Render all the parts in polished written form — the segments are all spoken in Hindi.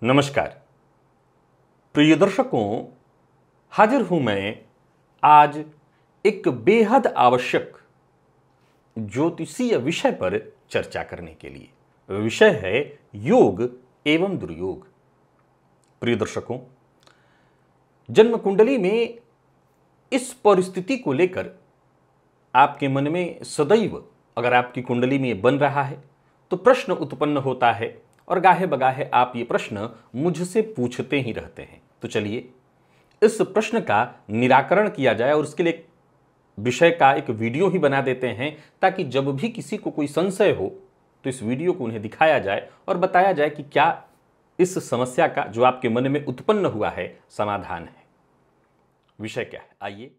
नमस्कार प्रिय दर्शकों, हाजिर हूं मैं आज एक बेहद आवश्यक ज्योतिषीय विषय पर चर्चा करने के लिए। विषय है योग एवं दुर्योग। प्रिय दर्शकों, जन्म कुंडली में इस परिस्थिति को लेकर आपके मन में सदैव अगर आपकी कुंडली में यह बन रहा है तो प्रश्न उत्पन्न होता है और गाहे बगाहे आप ये प्रश्न मुझसे पूछते ही रहते हैं। तो चलिए इस प्रश्न का निराकरण किया जाए और उसके लिए एक विषय का एक वीडियो ही बना देते हैं ताकि जब भी किसी को कोई संशय हो तो इस वीडियो को उन्हें दिखाया जाए और बताया जाए कि क्या इस समस्या का जो आपके मन में उत्पन्न हुआ है समाधान है। विषय क्या है, आइए।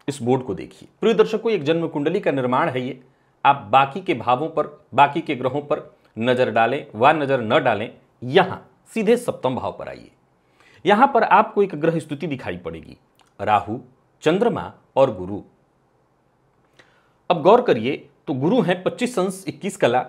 इस बोर्ड को देखिए। प्रिय दर्शकों, एक जन्म कुंडली का निर्माण है ये। आप बाकी के भावों पर, बाकी के ग्रहों पर नजर डालें व नजर न डालें, यहां सीधे सप्तम भाव पर आइए। यहां पर आपको एक ग्रह स्थिति दिखाई पड़ेगी, राहु, चंद्रमा और गुरु। अब गौर करिए तो गुरु है 25 अंश 21 कला,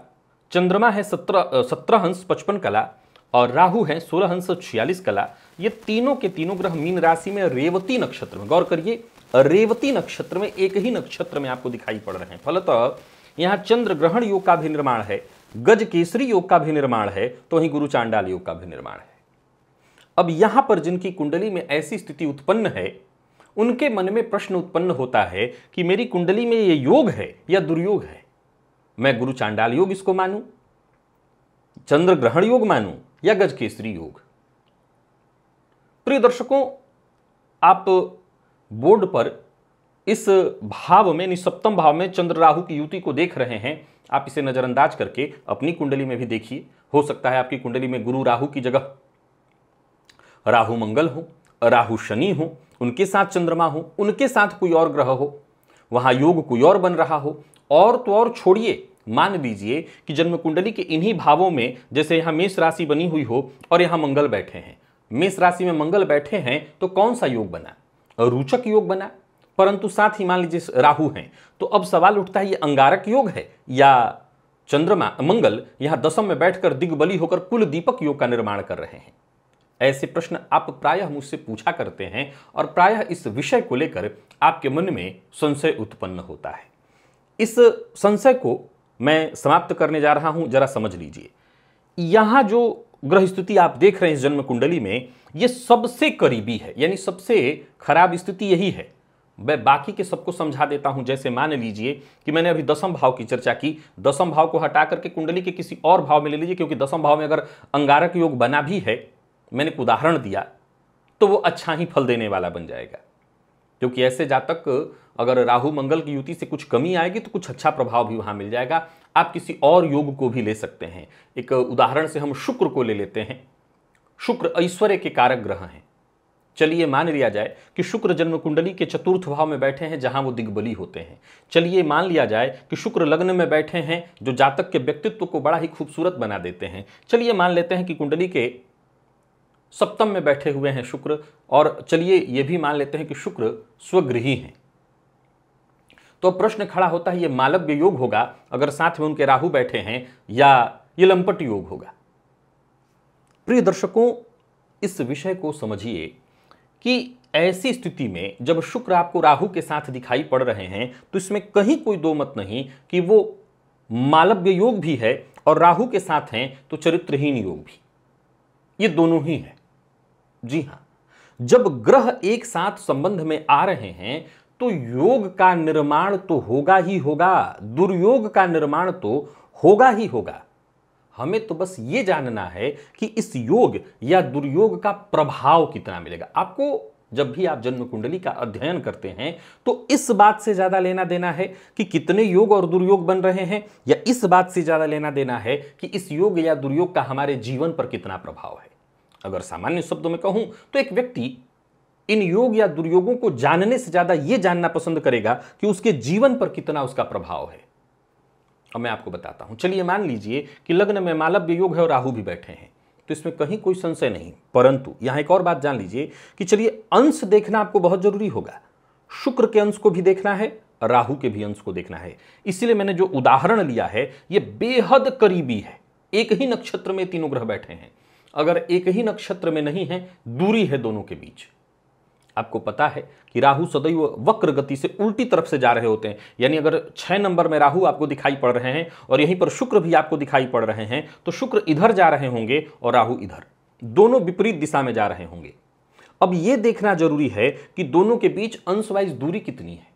चंद्रमा है 17 अंश 55 कला और राहु है 16 अंश 46 कला। ये तीनों के तीनों ग्रह मीन राशि में रेवती नक्षत्र में, गौर करिए रेवती नक्षत्र में, एक ही नक्षत्र में आपको दिखाई पड़ रहे हैं। फलतः यहां चंद्र ग्रहण योग का भी निर्माण है, गज केसरी योग का भी निर्माण है, तो वहीं गुरु चांडाल योग का भी निर्माण है। अब यहां पर जिनकी कुंडली में ऐसी स्थिति उत्पन्न है उनके मन में प्रश्न उत्पन्न होता है कि मेरी कुंडली में यह योग है या दुर्योग है। मैं गुरु चांडाल योग इसको मानूं, चंद्र ग्रहण योग मानूं या गज केसरी योग। प्रिय दर्शकों, आप बोर्ड पर इस भाव में, सप्तम भाव में चंद्र राहु की युति को देख रहे हैं। आप इसे नजरअंदाज करके अपनी कुंडली में भी देखिए। हो सकता है आपकी कुंडली में गुरु राहु की जगह राहु मंगल हो, राहु शनि हो, उनके साथ चंद्रमा हो, उनके साथ कोई और ग्रह हो, वहां योग कोई और बन रहा हो। और तो और छोड़िए, मान लीजिए कि जन्म कुंडली के इन्हीं भावों में, जैसे यहां मेष राशि बनी हुई हो और यहां मंगल बैठे हैं, मेष राशि में मंगल बैठे हैं तो कौन सा योग बना? रोचक योग बना। परंतु साथ ही मान लीजिए राहु हैं, तो अब सवाल उठता है ये अंगारक योग है या चंद्रमा मंगल यहां दशम में बैठकर दिग्बली होकर कुल दीपक योग का निर्माण कर रहे हैं। ऐसे प्रश्न आप प्रायः मुझसे पूछा करते हैं और प्रायः इस विषय को लेकर आपके मन में संशय उत्पन्न होता है। इस संशय को मैं समाप्त करने जा रहा हूं, जरा समझ लीजिए। यहां जो ग्रह स्थिति आप देख रहे हैं इस जन्म कुंडली में, यह सबसे करीबी है, यानी सबसे खराब स्थिति यही है। मैं बाकी के सबको समझा देता हूं। जैसे मान लीजिए कि मैंने अभी दशम भाव की चर्चा की, दशम भाव को हटा करके कुंडली के किसी और भाव में ले लीजिए, क्योंकि दशम भाव में अगर अंगारक योग बना भी है, मैंने एक उदाहरण दिया, तो वो अच्छा ही फल देने वाला बन जाएगा। क्योंकि ऐसे जातक अगर राहु मंगल की युति से कुछ कमी आएगी तो कुछ अच्छा प्रभाव भी वहां मिल जाएगा। आप किसी और योग को भी ले सकते हैं। एक उदाहरण से हम शुक्र को ले लेते हैं। शुक्र ऐश्वर्य के कारक ग्रह हैं। चलिए मान लिया जाए कि शुक्र जन्म कुंडली के चतुर्थ भाव में बैठे हैं जहां वो दिग्बली होते हैं। चलिए मान लिया जाए कि शुक्र लग्न में बैठे हैं जो जातक के व्यक्तित्व को बड़ा ही खूबसूरत बना देते हैं। चलिए मान लेते हैं कि कुंडली के सप्तम में बैठे हुए हैं शुक्र, और चलिए यह भी मान लेते हैं कि शुक्र स्वगृही हैं। तो प्रश्न खड़ा होता है ये मालव्य योग होगा अगर साथ में उनके राहु बैठे हैं, या ये लंपट योग होगा? प्रिय दर्शकों, इस विषय को समझिए कि ऐसी स्थिति में जब शुक्र आपको राहु के साथ दिखाई पड़ रहे हैं तो इसमें कहीं कोई दो मत नहीं कि वो मालव्य योग भी है और राहु के साथ हैं तो चरित्रहीन योग भी, ये दोनों ही है। जी हां, जब ग्रह एक साथ संबंध में आ रहे हैं तो योग का निर्माण तो होगा ही होगा, दुर्योग का निर्माण तो होगा ही होगा। हमें तो बस ये जानना है कि इस योग या दुर्योग का प्रभाव कितना मिलेगा। आपको जब भी आप जन्म कुंडली का अध्ययन करते हैं तो इस बात से ज्यादा लेना देना है कि कितने योग और दुर्योग बन रहे हैं, या इस बात से ज्यादा लेना देना है कि इस योग या दुर्योग का हमारे जीवन पर कितना प्रभाव है। अगर सामान्य शब्दों में कहूं तो एक व्यक्ति इन योग या दुर्योगों को जानने से ज्यादा यह जानना पसंद करेगा कि उसके जीवन पर कितना उसका प्रभाव है। अब मैं आपको बताता हूं। चलिए मान लीजिए कि लग्न में मालव्य योग है और राहु भी बैठे हैं, तो इसमें कहीं कोई संशय नहीं। परंतु यहां एक और बात जान लीजिए कि चलिए अंश देखना आपको बहुत जरूरी होगा। शुक्र के अंश को भी देखना है, राहु के भी अंश को देखना है। इसलिए मैंने जो उदाहरण लिया है यह बेहद करीबी है। एक ही नक्षत्र में तीनों ग्रह बैठे हैं, अगर एक ही नक्षत्र में नहीं है, दूरी है दोनों के बीच। आपको पता है कि राहु सदैव वक्र गति से उल्टी तरफ से जा रहे होते हैं, यानी अगर 6 नंबर में राहु आपको दिखाई पड़ रहे हैं और यहीं पर शुक्र भी आपको दिखाई पड़ रहे हैं, तो शुक्र इधर जा रहे होंगे और राहु इधर, दोनों विपरीत दिशा में जा रहे होंगे। अब यह देखना जरूरी है कि दोनों के बीच अंशवाइज दूरी कितनी है।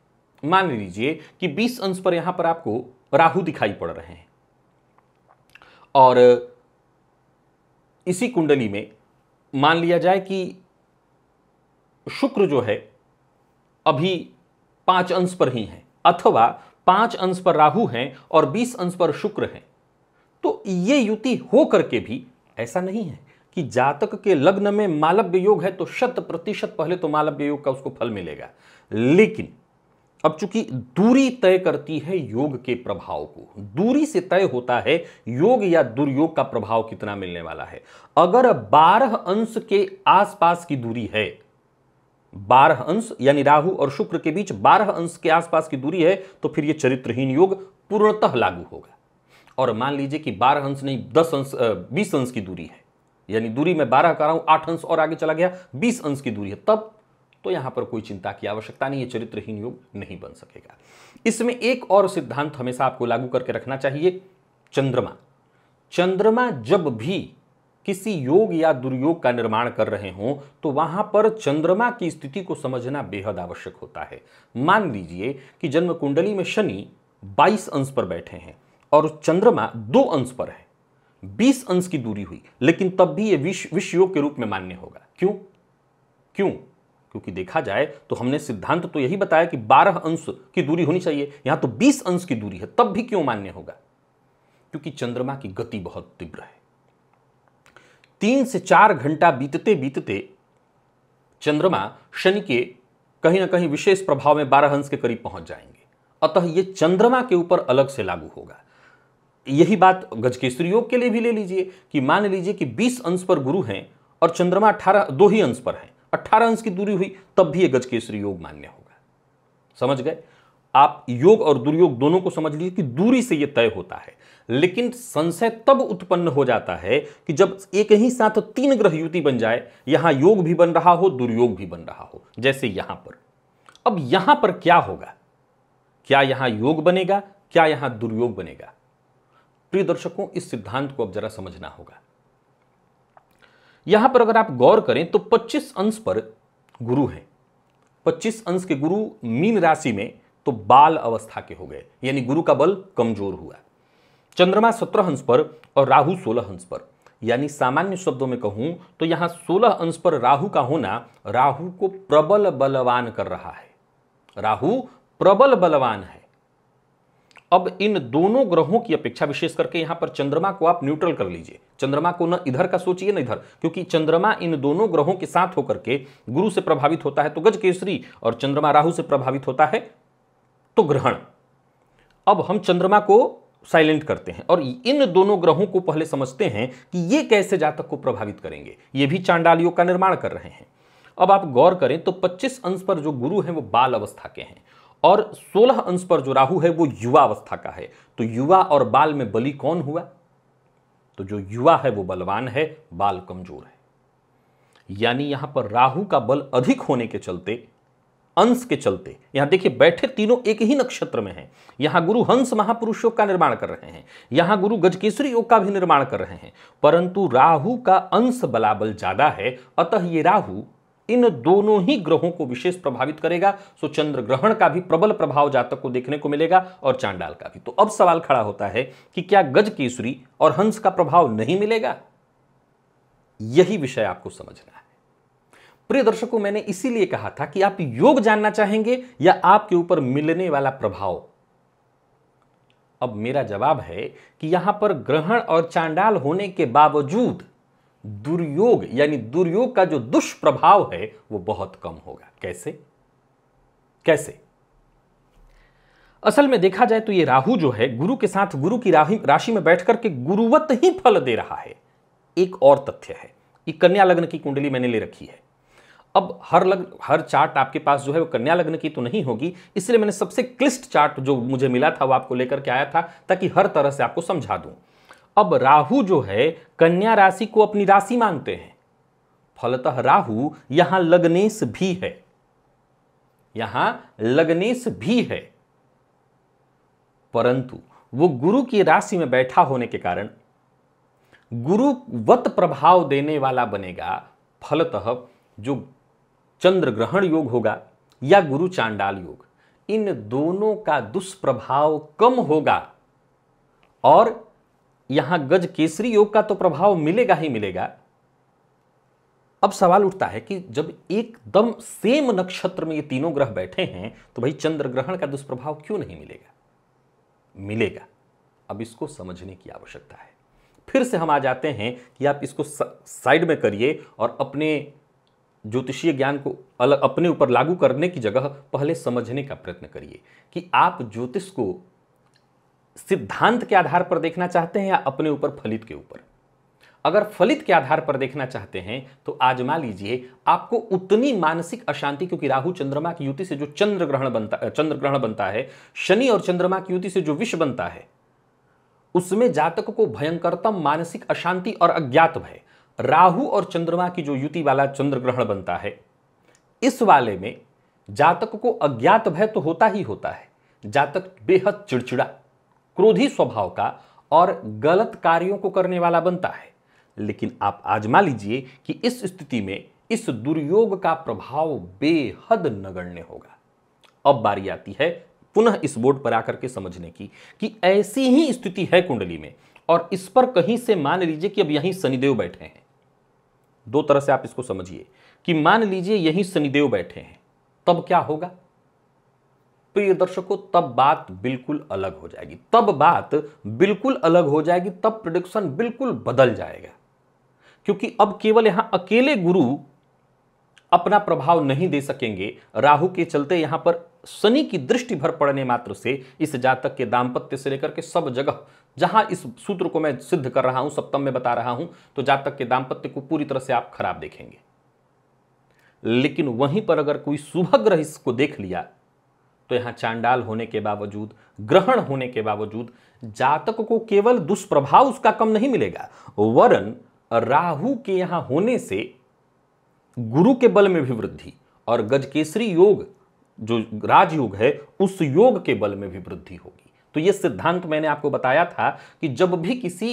मान लीजिए कि 20 अंश पर यहां पर आपको राहु दिखाई पड़ रहे हैं और इसी कुंडली में मान लिया जाए कि शुक्र जो है अभी 5 अंश पर ही है, अथवा 5 अंश पर राहु हैं और 20 अंश पर शुक्र हैं, तो ये युति हो करके भी ऐसा नहीं है कि जातक के लग्न में मालव्य योग है तो 100% पहले तो मालव्य योग का उसको फल मिलेगा। लेकिन अब चूंकि दूरी तय करती है योग के प्रभाव को, दूरी से तय होता है योग या दुर्योग का प्रभाव कितना मिलने वाला है। अगर 12 अंश के आसपास की दूरी है, 12 अंश यानी राहु और शुक्र के बीच 12 अंश के आसपास की दूरी है, तो फिर यह चरित्रहीन योग पूर्णतः लागू होगा। और मान लीजिए कि 12 अंश नहीं 10 अंश 20 अंश की दूरी है, यानी दूरी में 12 कर रहा हूं, 8 अंश और आगे चला गया, 20 अंश की दूरी है, तब तो यहां पर कोई चिंता की आवश्यकता नहीं है, चरित्रहीन योग नहीं बन सकेगा। इसमें एक और सिद्धांत हमेशा आपको लागू करके रखना चाहिए। चंद्रमा जब भी किसी योग या दुर्योग का निर्माण कर रहे हों तो वहां पर चंद्रमा की स्थिति को समझना बेहद आवश्यक होता है। मान लीजिए कि जन्म कुंडली में शनि 22 अंश पर बैठे हैं और चंद्रमा 2 अंश पर है, 20 अंश की दूरी हुई, लेकिन तब भी यह विष योग के रूप में मान्य होगा। क्यों? क्योंकि देखा जाए तो हमने सिद्धांत तो यही बताया कि 12 अंश की दूरी होनी चाहिए, यहां तो 20 अंश की दूरी है, तब भी क्यों मान्य होगा? क्योंकि चंद्रमा की गति बहुत तीव्र है। 3 से 4 घंटा बीतते बीतते चंद्रमा शनि के कहीं ना कहीं विशेष प्रभाव में 12 अंश के करीब पहुंच जाएंगे, अतः यह चंद्रमा के ऊपर अलग से लागू होगा। यही बात गजकेसरी योग के लिए भी ले लीजिए कि मान लीजिए कि 20 अंश पर गुरु हैं और चंद्रमा 2 ही अंश पर है, 18 अंश की दूरी हुई, तब भी यह गजकेसरी योग मान्य होगा। समझ गए? आप योग और दुर्योग दोनों को समझ लीजिए कि दूरी से यह तय होता है। लेकिन संशय तब उत्पन्न हो जाता है कि जब एक ही साथ 3 ग्रह युति बन जाए, यहां योग भी बन रहा हो, दुर्योग भी बन रहा हो, जैसे यहां पर। अब यहां पर क्या होगा? क्या यहां योग बनेगा, क्या यहां दुर्योग बनेगा? प्रिय दर्शकों, इस सिद्धांत को अब जरा समझना होगा। यहां पर अगर आप गौर करें तो 25 अंश पर गुरु हैं। 25 अंश के गुरु मीन राशि में तो बाल अवस्था के हो गए, यानी गुरु का बल कमजोर हुआ। चंद्रमा 17 अंश पर और राहु 16 अंश पर, यानी सामान्य शब्दों में कहूं तो यहां 16 अंश पर राहु का होना राहु को प्रबल बलवान कर रहा है। राहु प्रबल बलवान है। अब इन दोनों ग्रहों की अपेक्षा, विशेष करके यहां पर चंद्रमा को आप न्यूट्रल कर लीजिए, चंद्रमा को न इधर का सोचिए न इधर, क्योंकि चंद्रमा इन दोनों ग्रहों के साथ होकर के गुरु से प्रभावित होता है तो गजकेसरी, और चंद्रमा राहु से प्रभावित होता है तो ग्रहण। अब हम चंद्रमा को साइलेंट करते हैं और इन दोनों ग्रहों को पहले समझते हैं कि ये कैसे जातक को प्रभावित करेंगे। ये भी चांडाल योग का निर्माण कर रहे हैं। अब आप गौर करें तो 25 अंश पर जो गुरु हैं वो बाल अवस्था के हैं और 16 अंश पर जो राहु है वो युवा अवस्था का है। तो युवा और बाल में बली कौन हुआ? तो जो युवा है वो बलवान है, बाल कमजोर है। यानी यहां पर राहु का बल अधिक होने के चलते, अंश के चलते, यहां देखिए बैठे तीनों एक ही नक्षत्र में हैं। यहां गुरु हंस महापुरुष योग का निर्माण कर रहे हैं, यहां गुरु गजकेसरी योग का भी निर्माण कर रहे हैं, परंतु राहु का अंश बलाबल ज्यादा है, अतः ये राहु इन दोनों ही ग्रहों को विशेष प्रभावित करेगा। सो चंद्र ग्रहण का भी प्रबल प्रभाव जातक को देखने को मिलेगा और चांडाल का भी। तो अब सवाल खड़ा होता है कि क्या गज केसरी और हंस का प्रभाव नहीं मिलेगा? यही विषय आपको समझना है। प्रिय दर्शकों, मैंने इसीलिए कहा था कि आप योग जानना चाहेंगे या आपके ऊपर मिलने वाला प्रभाव। अब मेरा जवाब है कि यहां पर ग्रहण और चांडाल होने के बावजूद दुर्योग यानी दुर्योग का जो दुष्प्रभाव है वो बहुत कम होगा। कैसे? असल में देखा जाए तो ये राहु जो है गुरु के साथ गुरु की राशि में बैठकर के गुरुवत ही फल दे रहा है। एक और तथ्य है, ये कन्या लग्न की कुंडली मैंने ले रखी है। अब हर चार्ट आपके पास जो है वो कन्या लग्न की तो नहीं होगी, इसलिए मैंने सबसे क्लिष्ट चार्ट जो मुझे मिला था वो आपको लेकर के आया था ताकि हर तरह से आपको समझा दूं। अब राहु जो है कन्या राशि को अपनी राशि मानते हैं, फलतः राहु यहां लग्नेश भी है, परंतु वो गुरु की राशि में बैठा होने के कारण गुरुवत प्रभाव देने वाला बनेगा। फलतः जो चंद्र ग्रहण योग होगा या गुरु चांडाल योग, इन दोनों का दुष्प्रभाव कम होगा और यहां गज केसरी योग का तो प्रभाव मिलेगा ही मिलेगा। अब सवाल उठता है कि जब एकदम सेम नक्षत्र में ये तीनों ग्रह बैठे हैं तो भाई चंद्र ग्रहण का दुष्प्रभाव क्यों नहीं मिलेगा। अब इसको समझने की आवश्यकता है। फिर से हम आ जाते हैं कि आप इसको साइड में करिए और अपने ज्योतिषीय ज्ञान को अपने ऊपर लागू करने की जगह पहले समझने का प्रयत्न करिए कि आप ज्योतिष को सिद्धांत के आधार पर देखना चाहते हैं या अपने ऊपर फलित के ऊपर। अगर फलित के आधार पर देखना चाहते हैं तो आजमा लीजिए, आपको उतनी मानसिक अशांति, क्योंकि राहु चंद्रमा की युति से जो चंद्र ग्रहण बनता है, शनि और चंद्रमा की युति से जो विष बनता है, उसमें जातक को भयंकरतम मानसिक अशांति और अज्ञात भय। राहु और चंद्रमा की जो युति वाला चंद्र ग्रहण बनता है, इस वाले में जातक को अज्ञात भय तो होता ही होता है। जातक बेहद चिड़चिड़ा, क्रोधी स्वभाव का और गलत कार्यों को करने वाला बनता है। लेकिन आप आजमा लीजिए कि इस स्थिति में इस दुर्योग का प्रभाव बेहद नगण्य होगा। अब बारी आती है पुनः इस बोर्ड पर आकर के समझने की कि ऐसी ही स्थिति है कुंडली में और इस पर कहीं से मान लीजिए कि अब यहीं शनिदेव बैठे हैं। दो तरह से आप इसको समझिए कि मान लीजिए यहीं शनिदेव बैठे हैं, तब क्या होगा प्रिय दर्शकों? तब बात बिल्कुल अलग हो जाएगी, तब प्रेडिक्शन बिल्कुल बदल जाएगा। क्योंकि अब केवल यहां अकेले गुरु अपना प्रभाव नहीं दे सकेंगे। राहु के चलते यहां पर शनि की दृष्टि भर पड़ने मात्र से इस जातक के दांपत्य से लेकर के सब जगह, जहां इस सूत्र को मैं सिद्ध कर रहा हूं, सप्तम में बता रहा हूं, तो जातक के दांपत्य को पूरी तरह से आप खराब देखेंगे। लेकिन वहीं पर अगर कोई शुभ ग्रह इसको देख लिया तो यहां चांडाल होने के बावजूद, ग्रहण होने के बावजूद जातक को केवल दुष्प्रभाव उसका कम नहीं मिलेगा, वरन राहु के यहां होने से गुरु के बल में भी वृद्धि और गजकेसरी योग जो राजयोग है उस योग के बल में भी वृद्धि होगी। तो यह सिद्धांत मैंने आपको बताया था कि जब भी किसी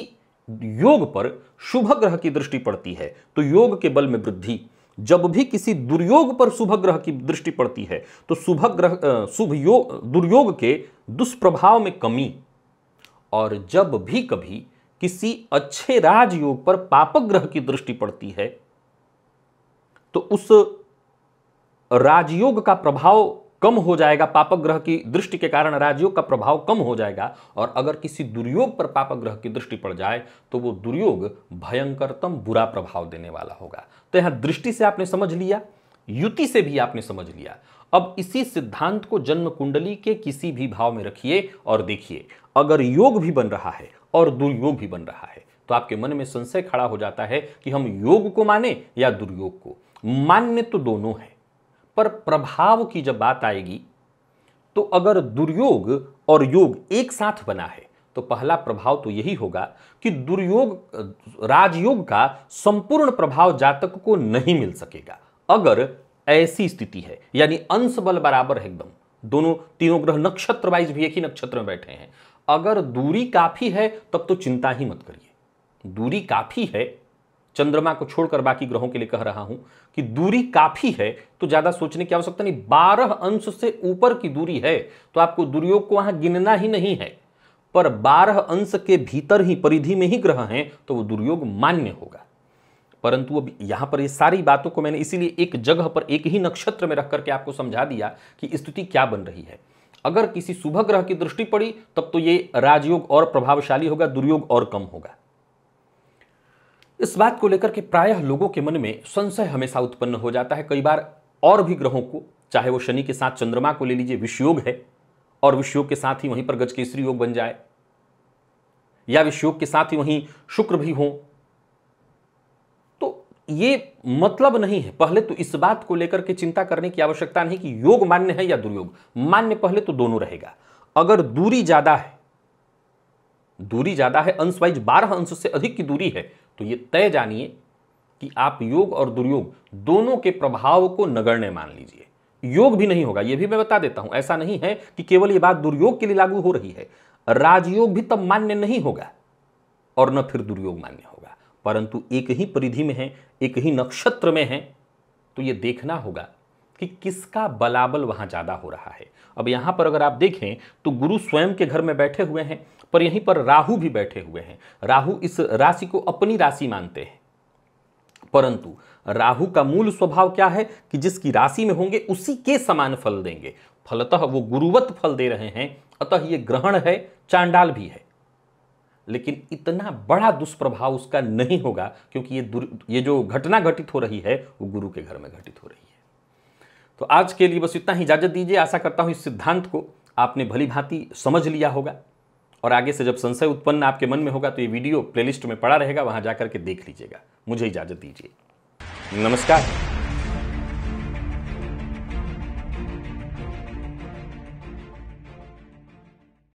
योग पर शुभ ग्रह की दृष्टि पड़ती है तो योग के बल में वृद्धि, जब भी किसी दुर्योग पर शुभ ग्रह की दृष्टि पड़ती है तो दुर्योग के दुष्प्रभाव में कमी, और जब भी कभी किसी अच्छे राजयोग पर पापक ग्रह की दृष्टि पड़ती है तो उस राजयोग का प्रभाव कम हो जाएगा। पापक ग्रह की दृष्टि के कारण राजयोग का प्रभाव कम हो जाएगा, और अगर किसी दुर्योग पर पापक ग्रह की दृष्टि पड़ जाए तो वो दुर्योग भयंकरतम बुरा प्रभाव देने वाला होगा। तो यहां दृष्टि से आपने समझ लिया, युति से भी आपने समझ लिया। अब इसी सिद्धांत को जन्म कुंडली के किसी भी भाव में रखिए और देखिए, अगर योग भी बन रहा है और दुर्योग भी बन रहा है तो आपके मन में संशय खड़ा हो जाता है कि हम योग को माने या दुर्योग को। मान्य तो दोनों है, पर प्रभाव की जब बात आएगी तो अगर दुर्योग और योग एक साथ बना है तो पहला प्रभाव तो यही होगा कि दुर्योग राजयोग का संपूर्ण प्रभाव जातक को नहीं मिल सकेगा। अगर ऐसी स्थिति है, यानी अंश बल बराबर है एकदम, दोनों तीनों ग्रह नक्षत्र वाइज भी एक ही नक्षत्र में बैठे हैं, अगर दूरी काफी है तब तो चिंता ही मत करिए। दूरी काफी है, चंद्रमा को छोड़कर बाकी ग्रहों के लिए कह रहा हूं कि दूरी काफी है तो ज्यादा सोचने की आवश्यकता नहीं। 12 अंश से ऊपर की दूरी है तो आपको दुर्योग को वहां गिनना ही नहीं है, पर 12 अंश के भीतर ही परिधि में ही ग्रह हैं तो वो दुर्योग मान्य होगा। परंतु अब यहां पर ये सारी बातों को मैंने इसीलिए एक जगह पर एक ही नक्षत्र में रख करके आपको समझा दिया कि स्थिति क्या बन रही है। अगर किसी शुभ ग्रह की दृष्टि पड़ी तब तो ये राजयोग और प्रभावशाली होगा, दुर्योग और कम होगा। इस बात को लेकर के प्रायः लोगों के मन में संशय हमेशा उत्पन्न हो जाता है। कई बार और भी ग्रहों को, चाहे वो शनि के साथ चंद्रमा को ले लीजिए, विषयोग है और विषयोग के साथ ही वहीं पर गजकेसरी योग बन जाए, या विषयोग के साथ ही वहीं शुक्र भी हो, तो ये मतलब नहीं है। पहले तो इस बात को लेकर के चिंता करने की आवश्यकता नहीं कि योग मान्य है या दुर्योग मान्य, पहले तो दोनों रहेगा। अगर दूरी ज्यादा है अंश वाइज 12 अंश से अधिक की दूरी है तो ये तय जानिए कि आप योग और दुर्योग दोनों के प्रभाव को नगण्य मान लीजिए। योग भी नहीं होगा, यह भी मैं बता देता हूं। ऐसा नहीं है कि केवल ये बात दुर्योग के लिए लागू हो रही है, राजयोग भी तब मान्य नहीं होगा और न फिर दुर्योग मान्य होगा। परंतु एक ही परिधि में है, एक ही नक्षत्र में है, तो यह देखना होगा कि किसका बलाबल वहां ज्यादा हो रहा है। अब यहां पर अगर आप देखें तो गुरु स्वयं के घर में बैठे हुए हैं, पर यहीं पर राहु भी बैठे हुए हैं। राहु इस राशि को अपनी राशि मानते हैं, परंतु राहु का मूल स्वभाव क्या है कि जिसकी राशि में होंगे उसी के समान फल देंगे। फलतः वो गुरुवत फल दे रहे हैं, अतः ये ग्रहण है, चांडाल भी है, लेकिन इतना बड़ा दुष्प्रभाव उसका नहीं होगा क्योंकि ये जो घटना घटित हो रही है वो गुरु के घर में घटित हो रही है। तो आज के लिए बस इतना ही, इजाजत दीजिए। आशा करता हूं इस सिद्धांत को आपने भली भांति समझ लिया होगा और आगे से जब संशय उत्पन्न आपके मन में होगा तो ये वीडियो प्लेलिस्ट में पड़ा रहेगा, वहां जाकर के देख लीजिएगा। मुझे इजाजत दीजिए, नमस्कार।